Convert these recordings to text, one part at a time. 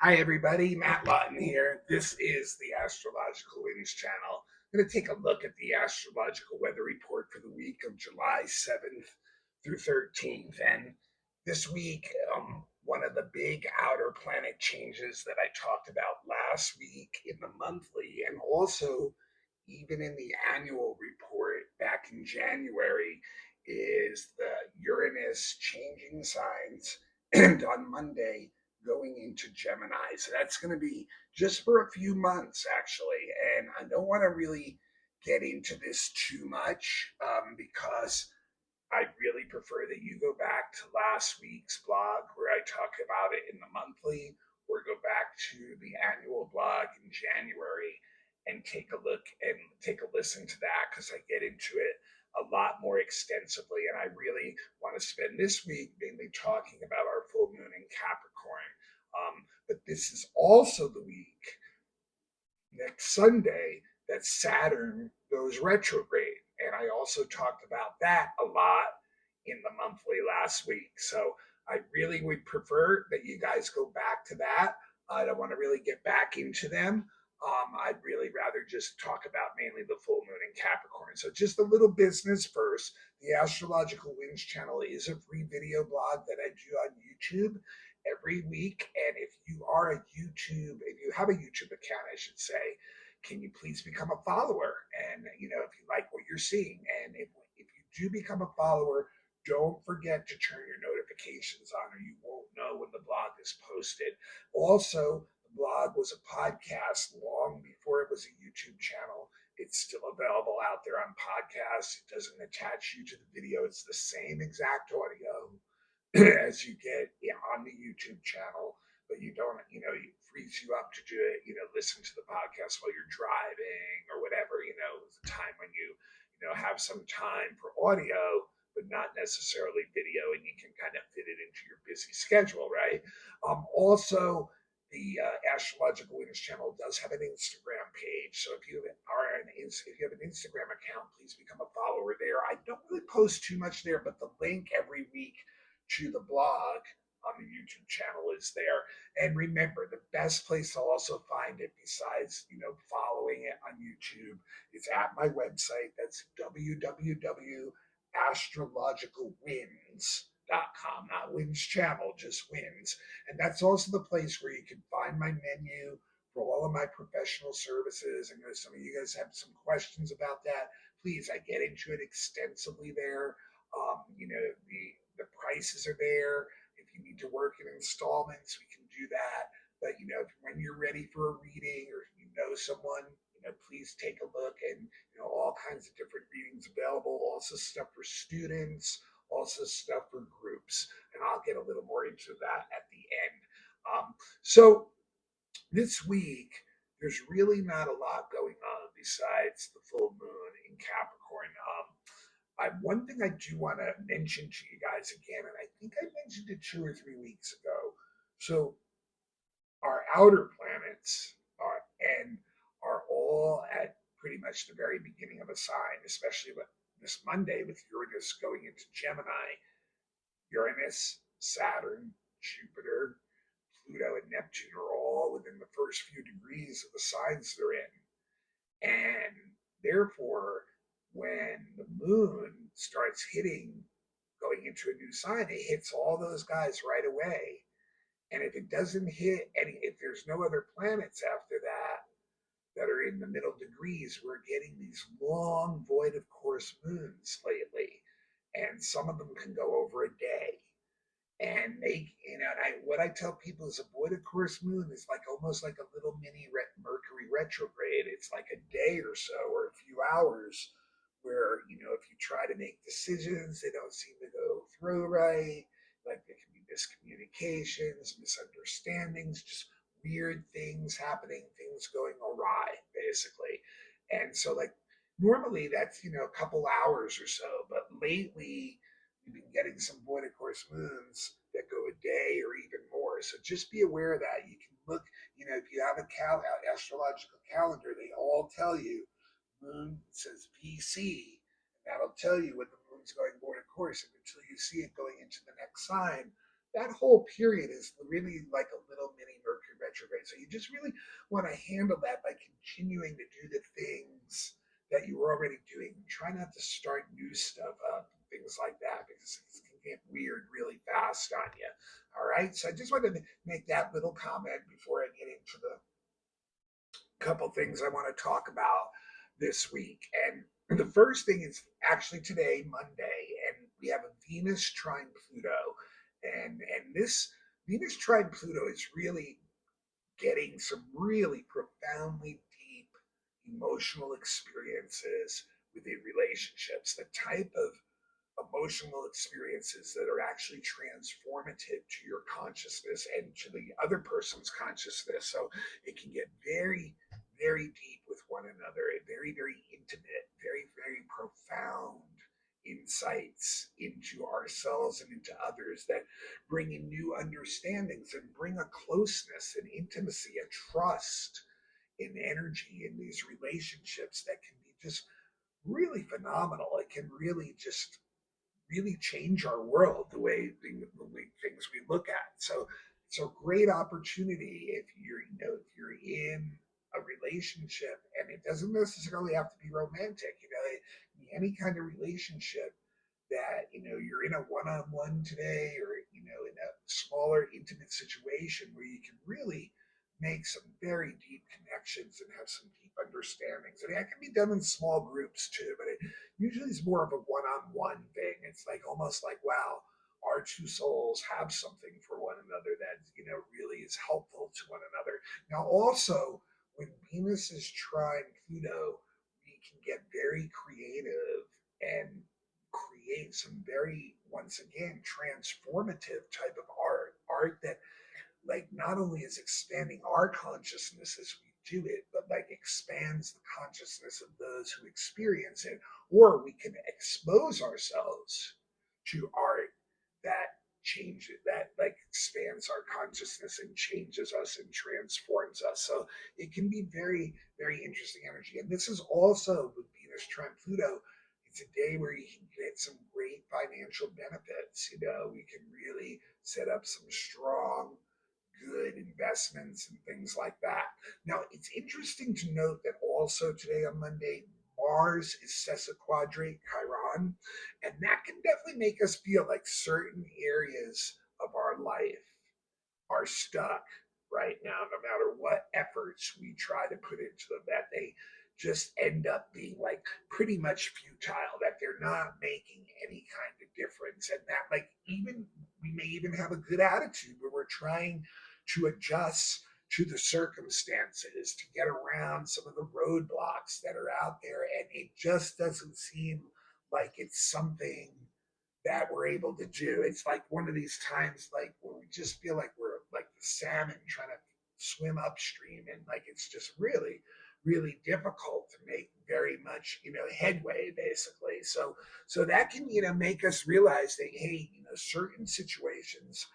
Hi, everybody. Matt Lawton here. This is the Astrological Winds channel. I'm going to take a look at the astrological weather report for the week of July 7th through 13th. And this week, one of the big outer planet changes that I talked about last week in the monthly, and also even in the annual report back in January, is the Uranus changing signs. And on Monday, going into Gemini. So that's going to be just for a few months, actually. And I don't want to really get into this too much because I really prefer that you go back to last week's blog where I talk about it in the monthly, or go back to the annual blog in January and take a look and take a listen to that, because I get into it a lot more extensively. And I really want to spend this week mainly talking about our full moon in Capricorn. But this is also the week next Sunday that Saturn goes retrograde. And I also talked about that a lot in the monthly last week. So I really would prefer that you guys go back to that. I don't want to really get back into them. I'd really rather just talk about mainly the full moon in Capricorn. So just a little business first. The Astrological Winds channel is a free video blog that I do on YouTube every week. And if you are a YouTube, if you have a YouTube account, I should say, can you please become a follower? And, if you like what you're seeing, and if you do become a follower, don't forget to turn your notifications on, or you won't know when the blog is posted. Also, the blog was a podcast long before it was a YouTube channel. It's still available out there on podcasts. It doesn't attach you to the video. It's the same exact audio as you get on the YouTube channel, but you don't, it frees you up to do it, listen to the podcast while you're driving or whatever, the time when you have some time for audio, but not necessarily video, and you can kind of fit it into your busy schedule, right? Also, the Astrological Winds channel does have an Instagram page. So if you have an Instagram account, please become a follower there. I don't really post too much there, but the link every week to the blog on the YouTube channel is there. And remember, the best place to also find it, besides following it on YouTube, is at my website. That's www.astrologicalwinds.com. Not Winds Channel, just Winds. And that's also the place where you can find my menu for all of my professional services. I know some of you guys have some questions about that. Please, I get into it extensively there. The prices are there. If you need to work in installments, we can do that. But when you're ready for a reading, or if you know someone, please take a look. And all kinds of different readings available. Also stuff for students, also stuff for groups, and I'll get a little more into that at the end. So this week, there's really not a lot going on besides the full moon in Capricorn. One thing I do want to mention to you guys again, and I think I mentioned it 2 or 3 weeks ago. So our outer planets are all at pretty much the very beginning of a sign, especially with this Monday with Uranus going into Gemini. Uranus, Saturn, Jupiter, Pluto, and Neptune are all within the first few degrees of the signs they're in. And therefore, when the moon starts going into a new sign, it hits all those guys right away. And if it doesn't hit if there's no other planets after that are in the middle degrees, we're getting these long void of course moons lately. And some of them can go over a day. And what I tell people is a void of course moon is like almost like a little mini Mercury retrograde. It's like a day or so, or a few hours, where if you try to make decisions, they don't seem to go through right. Like there can be miscommunications, misunderstandings, just weird things happening, things going awry, basically. And so, like, normally that's a couple hours or so, but lately we've been getting some void of course moons that go a day or even more. So just be aware of that. You can look, if you have astrological calendar, they all tell you moon says VC. That'll tell you when the moon's going void of course, and until you see it going into the next sign, that whole period is really like a little mini Mercury retrograde. So you just really want to handle that by continuing to do the things that you were already doing. Try not to start new stuff up, things like that, because it can get weird really fast on you. All right. So I just wanted to make that little comment before I get into the couple things I want to talk about this week. And the first thing is actually today, Monday, and we have a Venus trine Pluto. And this Venus trine Pluto is really getting some really profoundly deep emotional experiences within relationships, the type of emotional experiences that are actually transformative to your consciousness and to the other person's consciousness. So it can get very, very deep with one another, and very, very intimate, very, very profound insights into ourselves and into others that bring in new understandings and bring a closeness and intimacy, a trust in energy in these relationships that can be just really phenomenal. It can really just really change our world, the way things we look at. So it's a great opportunity if if you're in a relationship, and it doesn't necessarily have to be romantic. Any kind of relationship that you're in a one-on-one today, or in a smaller intimate situation where you can really make some very deep connections and have some deep understandings. And that can be done in small groups too, but it usually is more of a one-on-one thing. It's like almost like, wow, our two souls have something for one another that really is helpful to one another. Now also, when Venus is trine Pluto, we can get very creative and create some very, once again, transformative type of art that, like, not only is expanding our consciousness as we do it, but like expands the consciousness of those who experience it. Or we can expose ourselves to art that changes, that like expands our consciousness and changes us and transforms us. So it can be very, very interesting energy. And this is also with Venus trine Pluto. It's a day where you can get some great financial benefits. We can really set up some strong, good investments and things like that. Now, it's interesting to note that also today on Monday, Mars is sesquiquadrate Chiron, and that can definitely make us feel like certain areas of our life are stuck right now, no matter what efforts we try to put into them, that they just end up being like pretty much futile, that they're not making any kind of difference. And that, like, even we may even have a good attitude where we're trying to adjust to the circumstances, to get around some of the roadblocks that are out there. And it just doesn't seem like it's something that we're able to do. It's like one of these times, like, where we just feel like we're like the salmon trying to swim upstream, and like it's just really, really difficult to make very much headway, basically. So that can make us realize that, hey, certain situations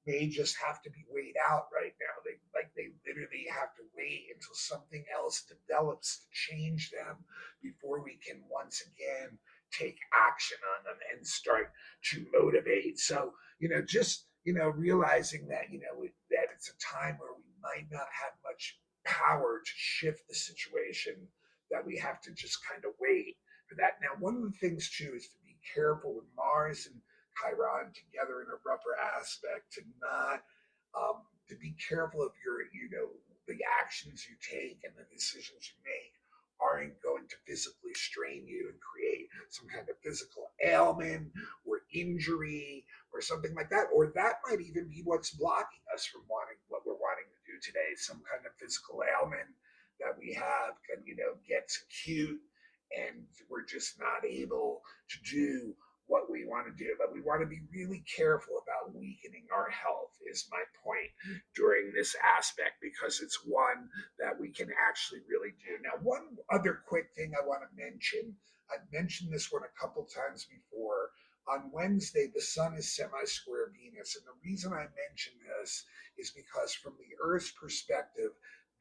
may just have to be weighed out right now. They literally have to wait until something else develops to change them before we can once again take action on them and start to motivate. So, just, realizing that, that it's a time where we might not have much power to shift the situation, that we have to just kind of wait for that. Now, one of the things too is to be careful with Mars and Chiron together in a rougher aspect, to be careful of the actions you take and the decisions you make aren't going to physically strain you and create some kind of physical ailment or injury or something like that. Or that might even be what's blocking us from wanting what we're wanting to do today. Some kind of physical ailment that we have can, gets acute, and we're just not able to do what we want to do. But we want to be really careful about weakening our health, is my point, during this aspect, because it's one that we can actually really do. Now, one other quick thing I want to mention, I've mentioned this one a couple times before. On Wednesday, the sun is semi-square Venus. And the reason I mention this is because from the Earth's perspective,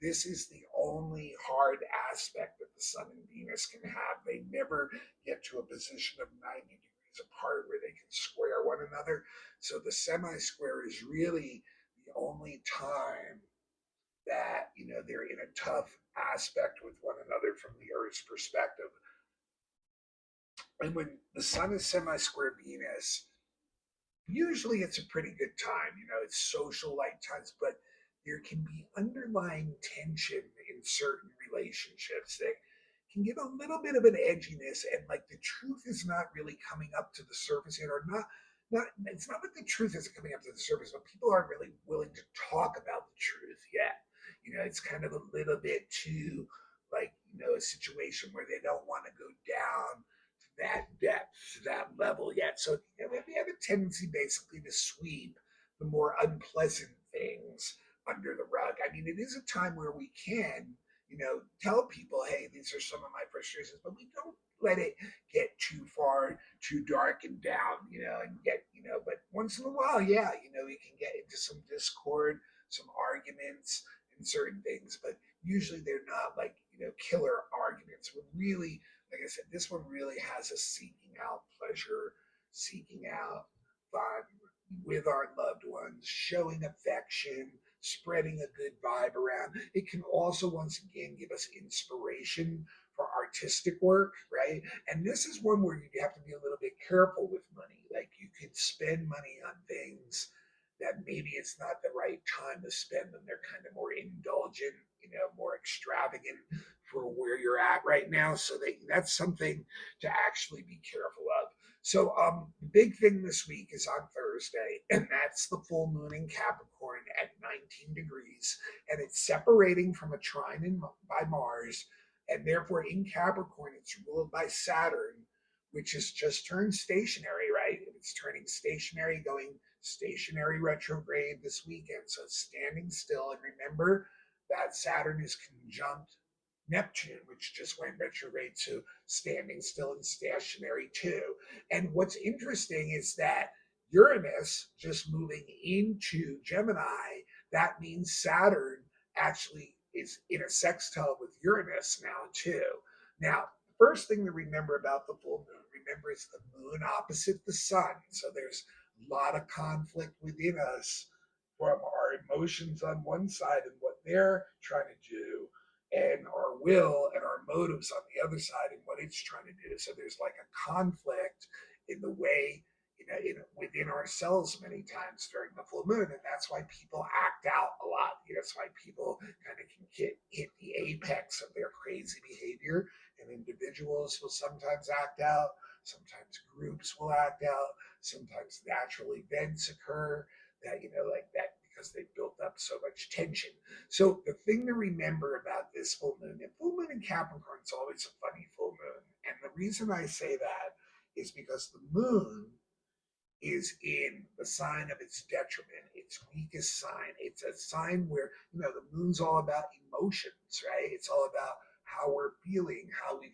this is the only hard aspect that the sun and Venus can have. They never get to a position of 90 degrees apart where they can square one another. So the semi-square is really the only time they're in a tough aspect with one another from the Earth's perspective. And when the sun is semi-square Venus, usually it's a pretty good time. It's social like times, but there can be underlying tension in certain relationships that can give a little bit of an edginess, and like the truth is not really coming up to the surface yet, or not it's not that the truth isn't coming up to the surface, but people aren't really willing to talk about the truth yet. It's kind of a little bit too, like, a situation where they don't want to go down that depth, to that level yet. So we have a tendency basically to sweep the more unpleasant things under the rug. I mean, it is a time where we can, tell people, hey, these are some of my frustrations, but we don't let it get too far, too dark and down, and get, but once in a while, yeah, we can get into some discord, some arguments, and certain things, but usually they're not like, killer arguments. We're really, like I said, this one really has us seeking out pleasure, seeking out fun with our loved ones, showing affection, spreading a good vibe around. It can also, once again, give us inspiration for artistic work, right? And this is one where you have to be a little bit careful with money. Like, you could spend money on things that maybe it's not the right time to spend them. They're kind of more indulgent, more extravagant for where you're at right now. So that's something to actually be careful of. So the big thing this week is on Thursday, and that's the full moon in Capricorn at 19 degrees, and it's separating from a trine by Mars, and therefore in Capricorn it's ruled by Saturn, which has just turned stationary, right? It's turning stationary, going stationary retrograde this weekend, so it's standing still. And remember that Saturn is conjunct Neptune, which just went retrograde, to standing still and stationary too. And what's interesting is that Uranus just moving into Gemini, that means Saturn actually is in a sextile with Uranus now too. Now, the first thing to remember about the full moon, remember, it's the moon opposite the sun. So there's a lot of conflict within us from our emotions on one side and what they're trying to do, and our will and our motives on the other side and what it's trying to do. So there's like a conflict in the way, within ourselves many times during the full moon. And that's why people act out a lot. That's why people kind of can hit the apex of their crazy behavior. And individuals will sometimes act out. Sometimes groups will act out. Sometimes natural events occur that, like that, because they built up so much tension. So the thing to remember about this full moon, and full moon in Capricorn is always a funny full moon. And the reason I say that is because the moon is in the sign of its detriment, its weakest sign. It's a sign where, the moon's all about emotions, right? It's all about how we're feeling, are we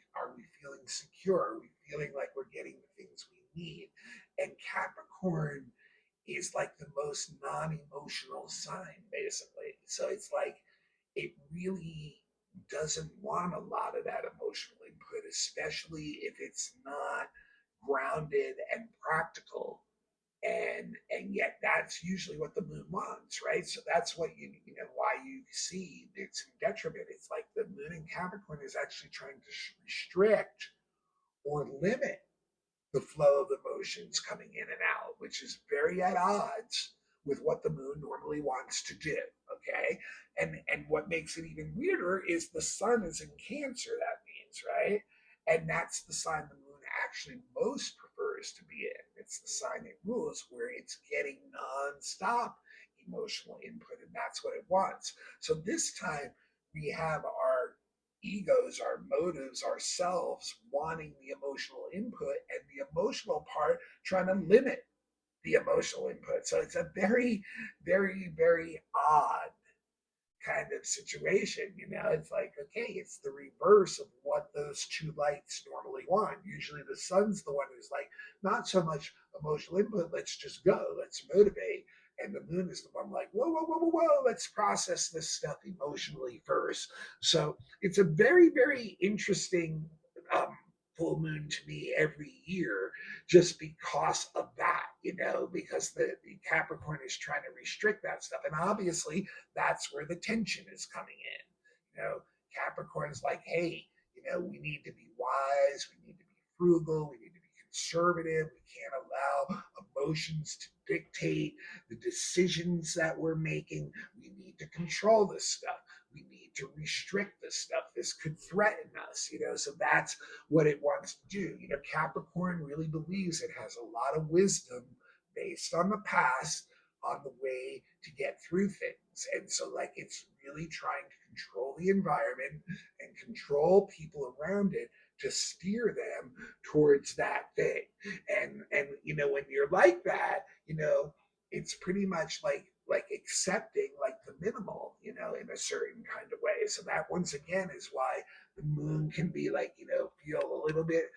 feeling secure? Are we feeling like we're getting the things we need? And Capricorn is like the most non-emotional sign, basically. So it's like it really doesn't want a lot of that emotional input, especially if it's not grounded and practical. And yet that's usually what the moon wants, right? So that's what why you see it's in detriment. It's like the moon in Capricorn is actually trying to restrict or limit the flow of emotions coming in and out, which is very at odds with what the moon normally wants to do. Okay. And what makes it even weirder is the sun is in Cancer, that means, right? And that's the sign the moon actually most prefers to be in. It's the sign it rules, where it's getting nonstop emotional input, and that's what it wants. So this time we have our egos, our motives, ourselves wanting the emotional input, and the emotional part trying to limit the emotional input. So it's a very, very, very odd kind of situation. It's like, okay, it's the reverse of what those two lights normally want. Usually the sun's the one who's like, not so much emotional input, let's just go, let's motivate. And the moon is the one like, whoa, whoa, whoa, whoa, whoa, let's process this stuff emotionally first. So it's a very, very interesting full moon to me every year just because of that, because the Capricorn is trying to restrict that stuff. And obviously, that's where the tension is coming in. Capricorn's like, hey, we need to be wise, we need to be frugal, we need to be conservative, we can't allow emotions to dictate the decisions that we're making. We need to control this stuff. We need to restrict this stuff. This could threaten us, so that's what it wants to do. Capricorn really believes it has a lot of wisdom based on the past on the way to get through things. And so, like, it's really trying to control the environment and control people around it to steer them towards that thing. And when you're like that, it's pretty much like accepting like the minimal, in a certain kind of way. So that once again is why the moon can be like, feel a little bit,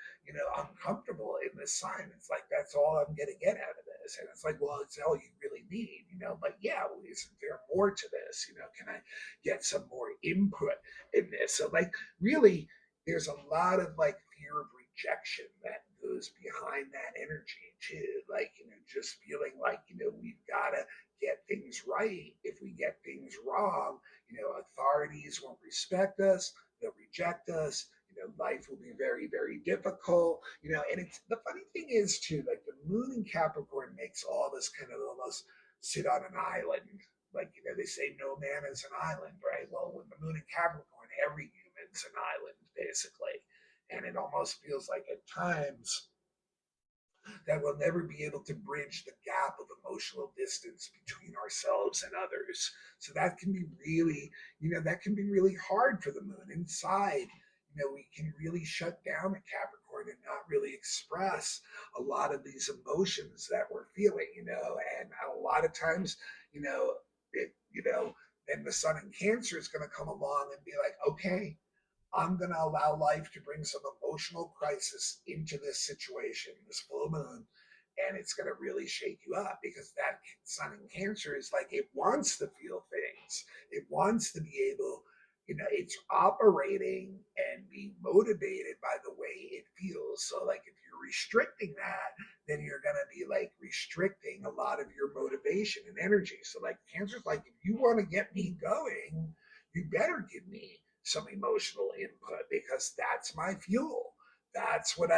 uncomfortable in this sign. It's like, that's all I'm gonna get out of this. And it's like, well, it's all you really need, but yeah, well, isn't there more to this? Can I get some more input in this? So like really there's a lot of like fear of rejection that goes behind that energy too. Like, just feeling like, we've gotta get things right. If we get things wrong, authorities won't respect us, they'll reject us, life will be very, very difficult, and it's the funny thing is too, like the moon in Capricorn makes all this kind of almost sit on an island. Like, they say no man is an island, right? Well, with the moon in Capricorn, every human's an island, basically. And it almost feels like at times that we'll never be able to bridge the gap of emotional distance between ourselves and others. So that can be really, that can be really hard for the moon. Inside, we can really shut down a Capricorn and not really express a lot of these emotions that we're feeling, and a lot of times, then the sun in Cancer is going to come along and be like, okay, I'm going to allow life to bring some emotional crisis into this situation, this full moon, and it's going to really shake you up because that sun in Cancer is like, it wants to feel things. It wants to be able, it's operating and being motivated by the way it feels. So, like, if you're restricting that, then you're going to be like restricting a lot of your motivation and energy. So, like, Cancer's like, if you want to get me going, you better give me some emotional input because that's my fuel. That's what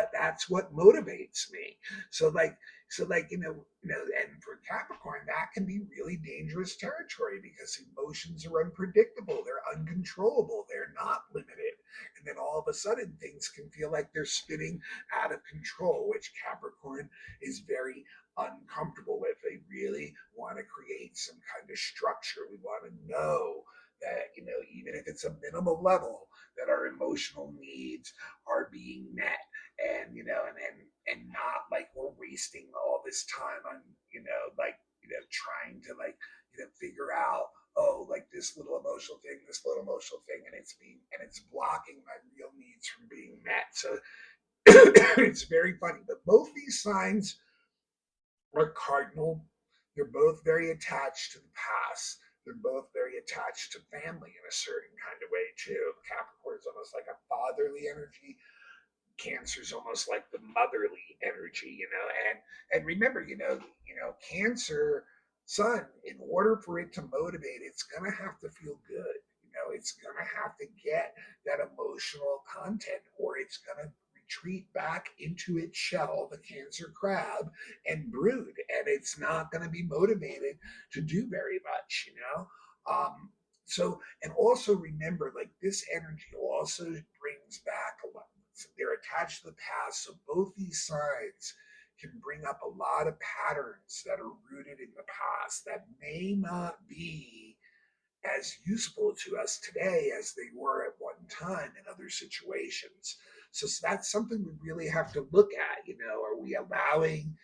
motivates me. So like and for Capricorn, that can be really dangerous territory because emotions are unpredictable, they're uncontrollable, they're not limited. And then all of a sudden things can feel like they're spinning out of control, which Capricorn is very uncomfortable with. They really want to create some kind of structure. We want to know that, even if it's a minimal level, that our emotional needs are being met, and not like we're wasting all this time on, trying to like, figure out, oh, like this little emotional thing, and it's blocking my real needs from being met. So it's very funny, but both these signs are cardinal. They're both very attached to the past. They're both very attached to family in a certain kind of way too. Capricorn is almost like a fatherly energy. Cancer is almost like the motherly energy, and remember, Cancer sun, in order for it to motivate, it's gonna have to feel good. It's gonna have to get that emotional content, or it's gonna retreat back into its shell, the Cancer crab, and brood, and it's not going to be motivated to do very much, so, and also remember, like, this energy also brings back a lot. They're attached to the past, so both these signs can bring up a lot of patterns that are rooted in the past that may not be as useful to us today as they were at one time in other situations. So that's something we really have to look at. Are we allowing,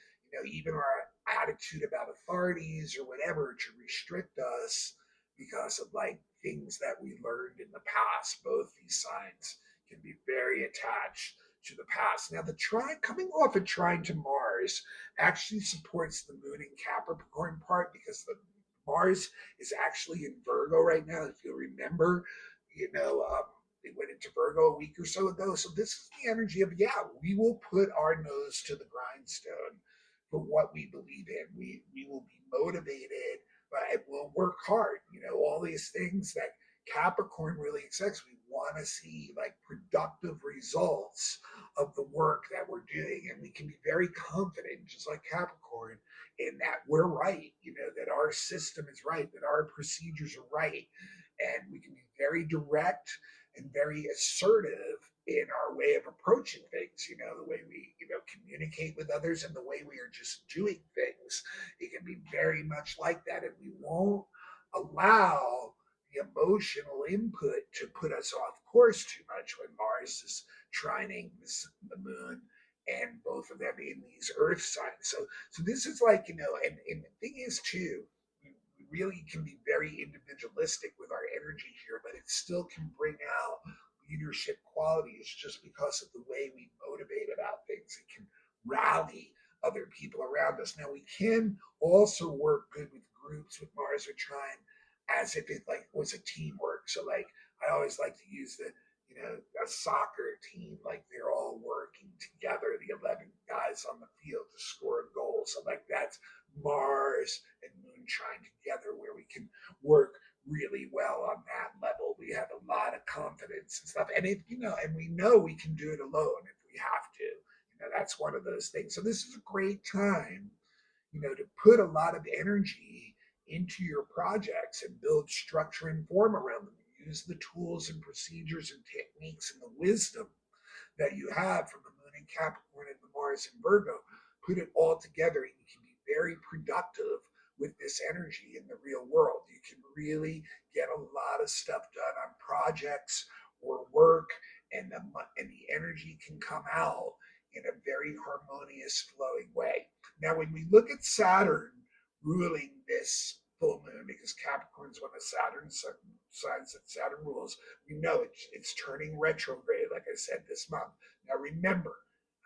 even our attitude about authorities or whatever to restrict us because of like things that we learned in the past? Both these signs can be very attached to the past. Now, the trine coming off a trine to Mars actually supports the moon in Capricorn part because the Mars is actually in Virgo right now. If you'll remember, you know, um, They went into Virgo a week or so ago. So this is the energy of, yeah, we will put our nose to the grindstone for what we believe in. We will be motivated, but we'll work hard. All these things that Capricorn really expects. We want to see like productive results of the work that we're doing, and we can be very confident, just like Capricorn, in that we're right. That our system is right, that our procedures are right, and we can be very direct and very assertive in our way of approaching things. The way we communicate with others and the way we are just doing things. It can be very much like that, and we won't allow the emotional input to put us off course too much when Mars is trining the moon and both of them in these earth signs. So this is like, and the thing is too, we really can be very individualistic with our energy here, but it still can bring out leadership qualities just because of the way we motivate about things. It can rally other people around us. Now we can also work good with groups with Mars retrine as if it like was a teamwork. So like I always like to use a soccer team, like they're all working together, the 11 guys on the field to score a goal. So like that's Mars and Moon trine together, where we can work really well on that level. We have a lot of confidence and stuff. And if and we know we can do it alone if we have to. That's one of those things. So this is a great time, to put a lot of energy into your projects and build structure and form around them. Use the tools and procedures and techniques and the wisdom that you have from the moon in Capricorn and the Mars in Virgo. Put it all together, and you can be very productive with this energy in the real world. You can really get a lot of stuff done on projects or work, and the energy can come out in a very harmonious, flowing way. Now, when we look at Saturn ruling this full moon, because Capricorn is one of Saturn's signs that Saturn rules, we know it's turning retrograde, like I said, this month. Now, remember,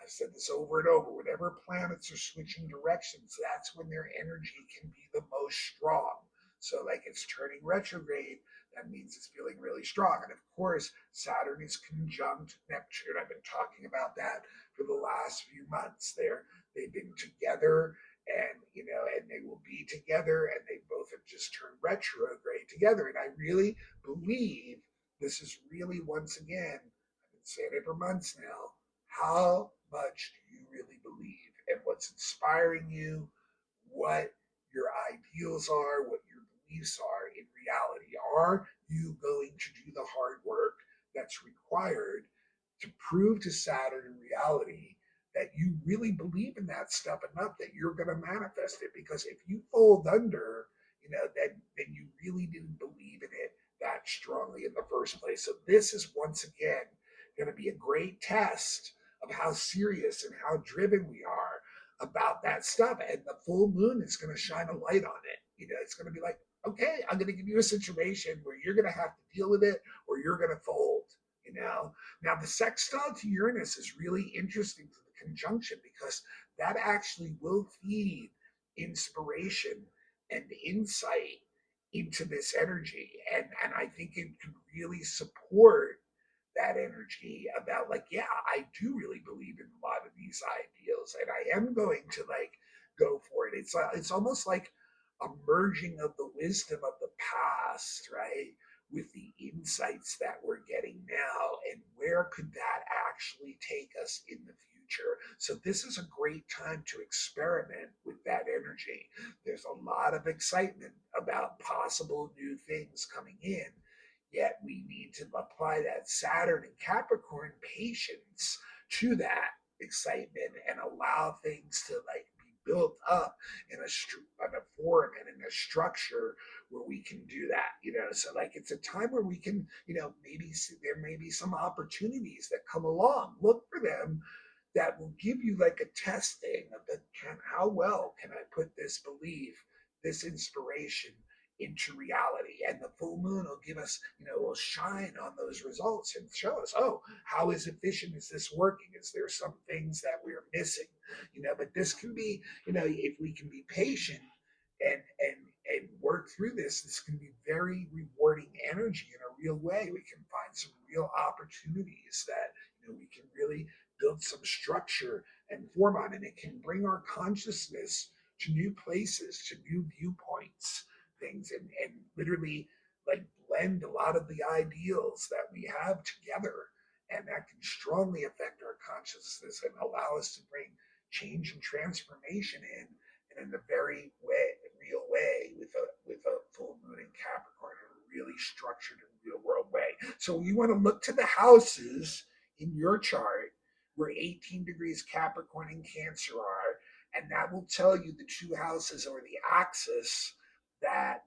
I've said this over and over, whenever planets are switching directions, that's when their energy can be the most strong. So, like, it's turning retrograde, that means it's feeling really strong. And of course, Saturn is conjunct Neptune. I've been talking about that for the last few months. They've been together, and and they will be together, and they both have just turned retrograde together. And I really believe this is really, once again, I've been saying it for months now, how much do you really believe, and what's inspiring you, what your ideals are, what your beliefs are in reality. Are you going to do the hard work that's required to prove to Saturn in reality that you really believe in that stuff enough that you're going to manifest it? Because if you fold under, then you really didn't believe in it that strongly in the first place. So this is once again going to be a great test of how serious and how driven we are about that stuff. And the full moon is going to shine a light on it. It's going to be like, okay, I'm going to give you a situation where you're going to have to deal with it or you're going to fold. Now the sextile to Uranus is really interesting to the conjunction, because that actually will feed inspiration and insight into this energy. And I think it could really support that energy about like, yeah, I do really believe in a lot of these ideals, and I am going to like go for it. It's almost like a merging of the wisdom of the past, right, with the insights that we're getting now, and where could that actually take us in the future. So this is a great time to experiment with that energy. There's a lot of excitement about possible new things coming in, yet we need to apply that Saturn and Capricorn patience to that excitement and allow things to like be built up in a form and in a structure where we can do that. So like it's a time where we can, maybe there may be some opportunities that come along. Look for them, that will give you like a testing of how well can I put this belief, this inspiration into reality. And the full moon will give us, will shine on those results and show us, oh, how is efficient is this working? Is there some things that we're missing? But this can be, if we can be patient and work through this can be very rewarding energy in a real way. We can find some real opportunities that we can really build some structure and form on, and it can bring our consciousness to new places, to new viewpoints, things, and literally like blend a lot of the ideals that we have together. And that can strongly affect our consciousness and allow us to bring change and transformation in a very real way with a full moon in Capricorn in a really structured and real world way. So you want to look to the houses in your chart where 18 degrees Capricorn and Cancer are, and that will tell you the two houses or the axis that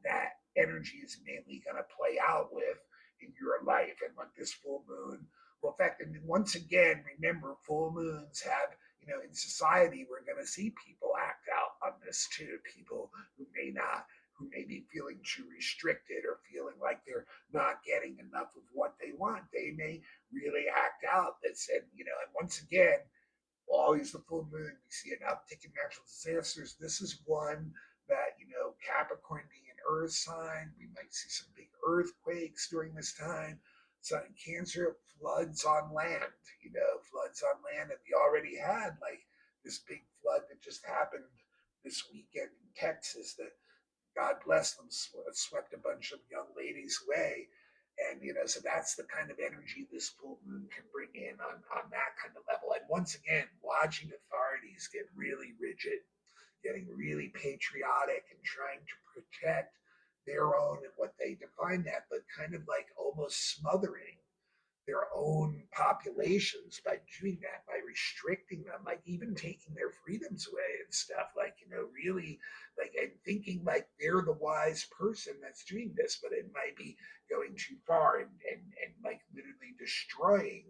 energy is mainly going to play out with in your life and what this full moon will affect. And once again, remember, full moons have, in society, we're going to see people act out on this too. People who may be feeling too restricted or feeling like they're not getting enough of what they want. They may really act out this. And, and once again, always the full moon, we see an uptick in natural disasters. This is one that, Capricorn being an earth sign, we might see some big earthquakes during this time. Sun and Cancer, floods on land, floods on land. And we already had like this big flood that just happened this weekend in Texas that, God bless them, swept a bunch of young ladies away. And, so that's the kind of energy this full moon can bring in on that kind of level. And once again, watching authorities get really rigid, getting really patriotic and trying to protect their own and what they define that, but kind of like almost smothering their own populations by doing that, by restricting them, like even taking their freedoms away and stuff, like, really like, and thinking like they're the wise person that's doing this, but it might be going too far and like literally destroying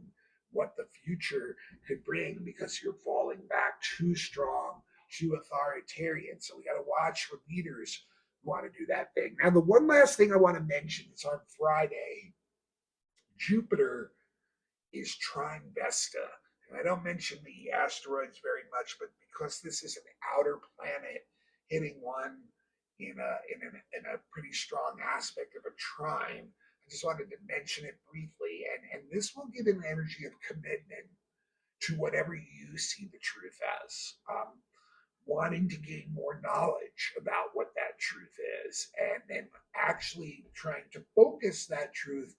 what the future could bring because you're falling back too strong, too authoritarian. So we got to watch for leaders who want to do that thing. Now, the one last thing I want to mention is on Friday, Jupiter is trine Vesta. And I don't mention the asteroids very much, but because this is an outer planet hitting one in a pretty strong aspect of a trine, I just wanted to mention it briefly. And this will give an energy of commitment to whatever you see the truth as. Wanting to gain more knowledge about what that truth is, and then actually trying to focus that truth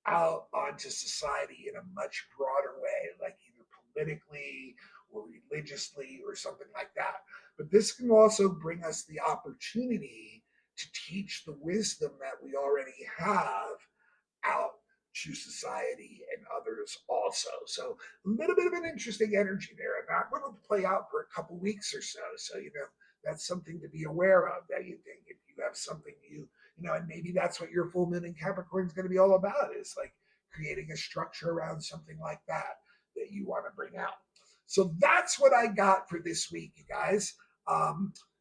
out onto society in a much broader way, like either politically or religiously or something like that. But this can also bring us the opportunity to teach the wisdom that we already have out to society and others also. So a little bit of an interesting energy there, and that one will play out for a couple weeks or so. So that's something to be aware of. That you think if you have something and maybe that's what your full moon in Capricorn is going to be all about, is like creating a structure around something like that you want to bring out. So that's what I got for this week, you guys.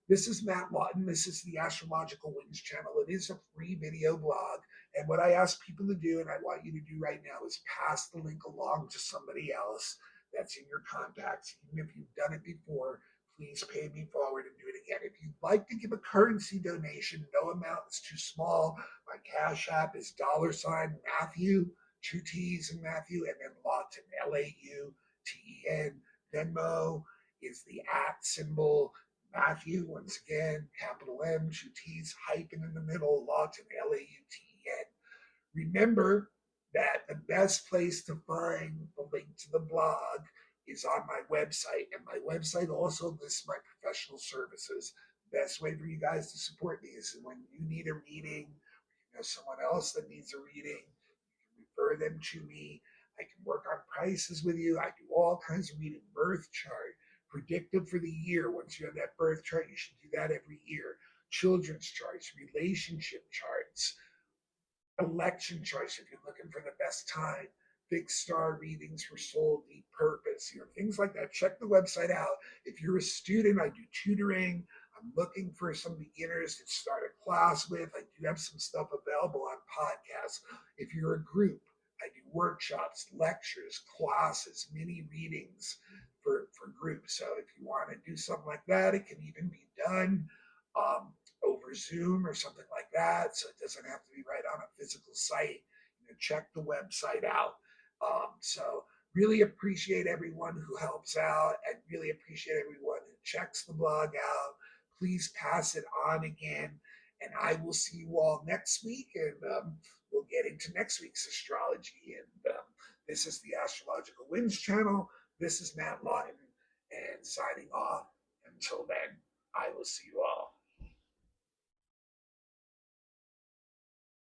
This is Matt Lawton. This is the Astrological Wings channel. It is a free video blog. And what I ask people to do, and I want you to do right now, is pass the link along to somebody else that's in your contacts. Even if you've done it before, please pay me forward and do it again. If you'd like to give a currency donation, no amount is too small. My Cash App is $Matthew, 2 T's in Matthew, and then Lawton, Lauten. Venmo is the @ symbol. Matthew, once again, capital M, 2 T's, hyphen in the middle, Lawton, Lauten. Remember that the best place to find the link to the blog is on my website. And my website also lists my professional services. Best way for you guys to support me is when you need a reading, someone else that needs a reading, you can refer them to me. I can work on prices with you. I do all kinds of reading, birth chart, predictive for the year. Once you have that birth chart, you should do that every year. Children's charts, relationship charts, election charts if you're looking for the best time, big star readings for soul, deep purpose, things like that. Check the website out. If you're a student, I do tutoring. I'm looking for some beginners to start a class with. I do have some stuff available on podcasts. If you're a group, I do workshops, lectures, classes, mini readings for groups. So if you want to do something like that, it can even be done over Zoom or something like that. So it doesn't have to be right on a physical site. and check the website out. So really appreciate everyone who helps out, and really appreciate everyone who checks the blog out. Please pass it on again, and I will see you all next week, and we'll get into next week's astrology. And this is the Astrological Winds channel. This is Matt Lawton, and signing off. Until then, I will see you all.